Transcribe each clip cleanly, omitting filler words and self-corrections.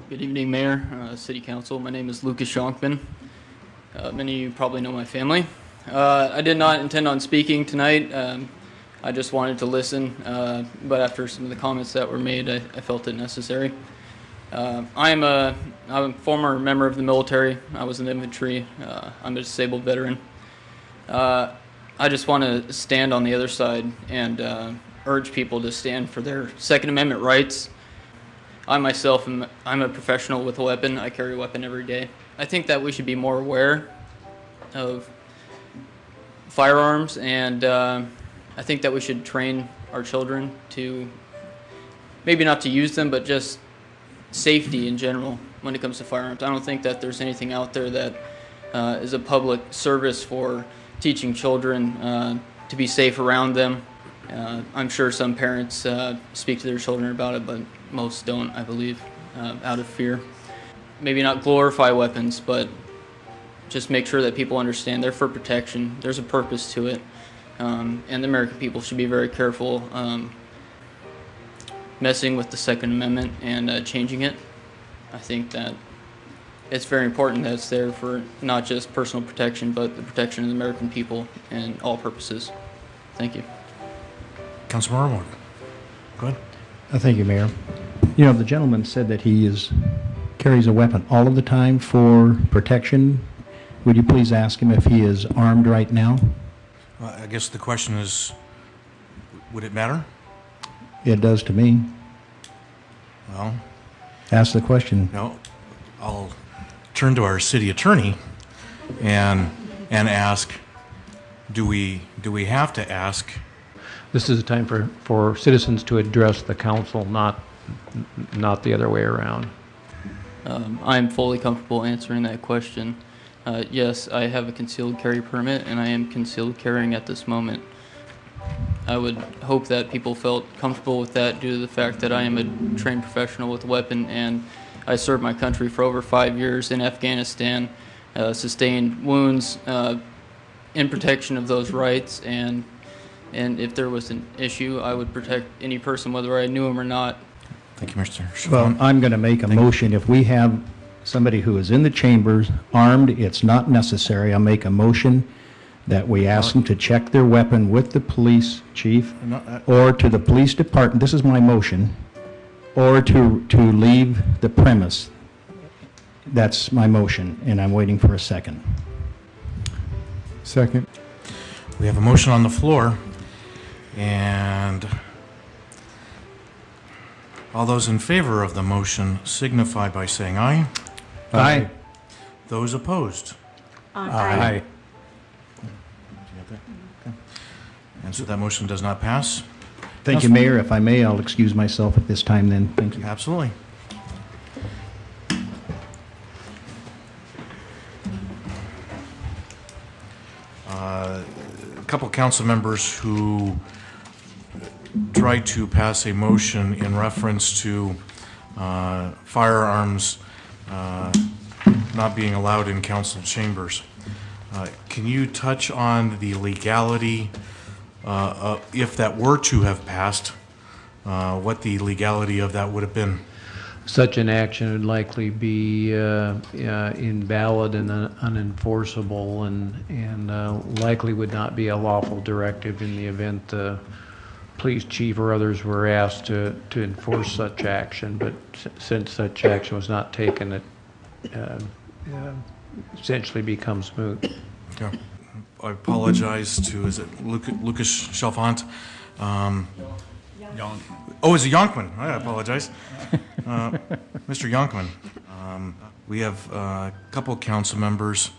Good evening, Mayor, City Council. My name is Lucas Jonkman. Many of you probably know my family. I did not intend on speaking tonight. I just wanted to listen, but after some of the comments that were made, I felt it necessary. I'm a former member of the military. I was in the infantry. I'm a disabled veteran. I just want to stand on the other side and urge people to stand for their Second Amendment rights. I myself I'm a professional with a weapon. I carry a weapon every day. I think that we should be more aware of firearms, and I think that we should train our children to maybe not to use them, but just safety in general when it comes to firearms. I don't think that there's anything out there that is a public service for teaching children to be safe around them. I'm sure some parents speak to their children about it, but most don't, I believe, out of fear. Maybe not glorify weapons, but just make sure that people understand they're for protection. There's a purpose to it, and the American people should be very careful messing with the Second Amendment and changing it. I think that it's very important that it's there for not just personal protection, but the protection of the American people and all purposes. Thank you. Councilmember Morgan. Go ahead. Thank you, Mayor. You know, the gentleman said that he carries a weapon all of the time for protection. Would you please ask him if he is armed right now? I guess the question is, would it matter? It does to me. Well, Ask the question. no. I'll turn to our city attorney and ask, do we have to ask? This is a time for citizens to address the council, not the other way around. I'm fully comfortable answering that question. Yes, I have a concealed carry permit, and I am concealed carrying at this moment. I would hope that people felt comfortable with that due to the fact that I am a trained professional with a weapon, and I served my country for over 5 years in Afghanistan, sustained wounds in protection of those rights, and if there was an issue, I would protect any person, whether I knew him or not. Thank you, Mr. Well, Chavon. I'm going to make a motion. If we have somebody who is in the chambers armed, it's not necessary. I'll make a motion that we ask them to check their weapon with the police chief or to the police department. This is my motion. Or to leave the premise. That's my motion, and I'm waiting for a second. Second. We have a motion on the floor, and all those in favor of the motion signify by saying aye. Aye. Those opposed? Aye. Do you have that? Okay. And so that motion does not pass? Thank you, Mayor. If I may, I'll excuse myself at this time then. Thank you. Absolutely. A couple council members who tried to pass a motion in reference to firearms not being allowed in council chambers. Can you touch on the legality, if that were to have passed, what the legality of that would have been? Such an action would likely be invalid and unenforceable, and likely would not be a lawful directive in the event the police chief or others were asked to enforce such action. But since such action was not taken, it essentially becomes moot. Okay. I apologize to, is it Lucas Chalfant? Oh, is it Yonkman? I apologize. Mr. Yonkman, we have a couple council members,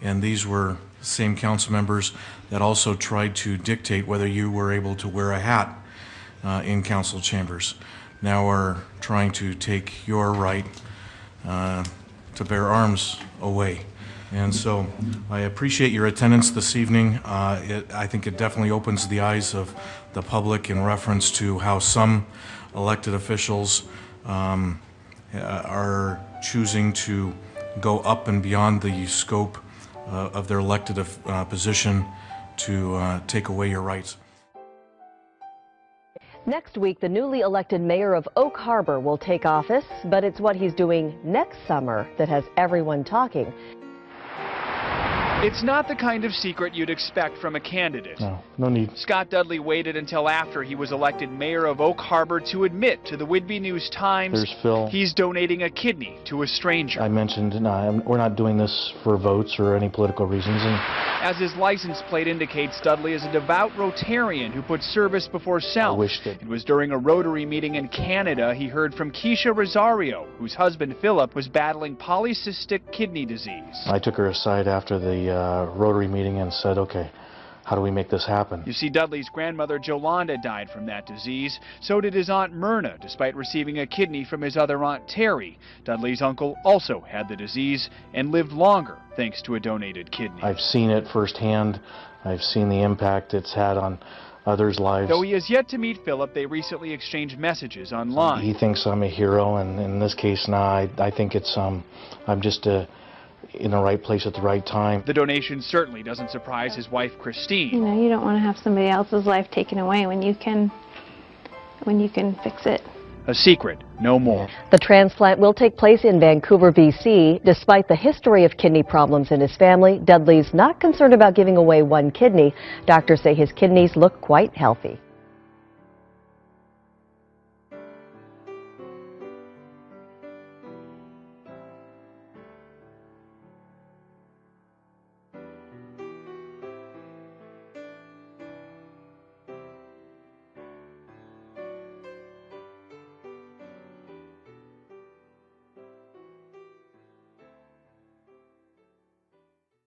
and these were the same council members that also tried to dictate whether you were able to wear a hat in council chambers. Now we're trying to take your right to bear arms away. And so I appreciate your attendance this evening. I think it definitely opens the eyes of the public in reference to how some elected officials are choosing to go up and beyond the scope of their elected position to take away your rights. Next week, the newly elected mayor of Oak Harbor will take office, but it's what he's doing next summer that has everyone talking. It's not the kind of secret you'd expect from a candidate. No need. Scott Dudley waited until after he was elected mayor of Oak Harbor to admit to the Whidbey News-Times There's Phil. he's donating a kidney to a stranger. I mentioned we're not doing this for votes or any political reasons. And As his license plate indicates, Dudley is a devout Rotarian who puts service before self. I wish that- It was during a Rotary meeting in Canada he heard from Keisha Rosario, whose husband Philip was battling polycystic kidney disease. I took her aside after the Rotary meeting and said, okay, how do we make this happen? You see, Dudley's grandmother Jolanda died from that disease. So did his Aunt Myrna, despite receiving a kidney from his other Aunt Terry. Dudley's uncle also had the disease and lived longer thanks to a donated kidney. I've seen it firsthand. I've seen the impact it's had on others' lives. Though he has yet to meet Philip, they recently exchanged messages online. He thinks I'm a hero, and in this case, I think it's I'm just in the right place at the right time. The donation certainly doesn't surprise his wife Christine. You know, you don't want to have somebody else's life taken away when you can fix it. A secret, no more. The transplant will take place in Vancouver, BC. Despite the history of kidney problems in his family, Dudley's not concerned about giving away one kidney. Doctors say his kidneys look quite healthy.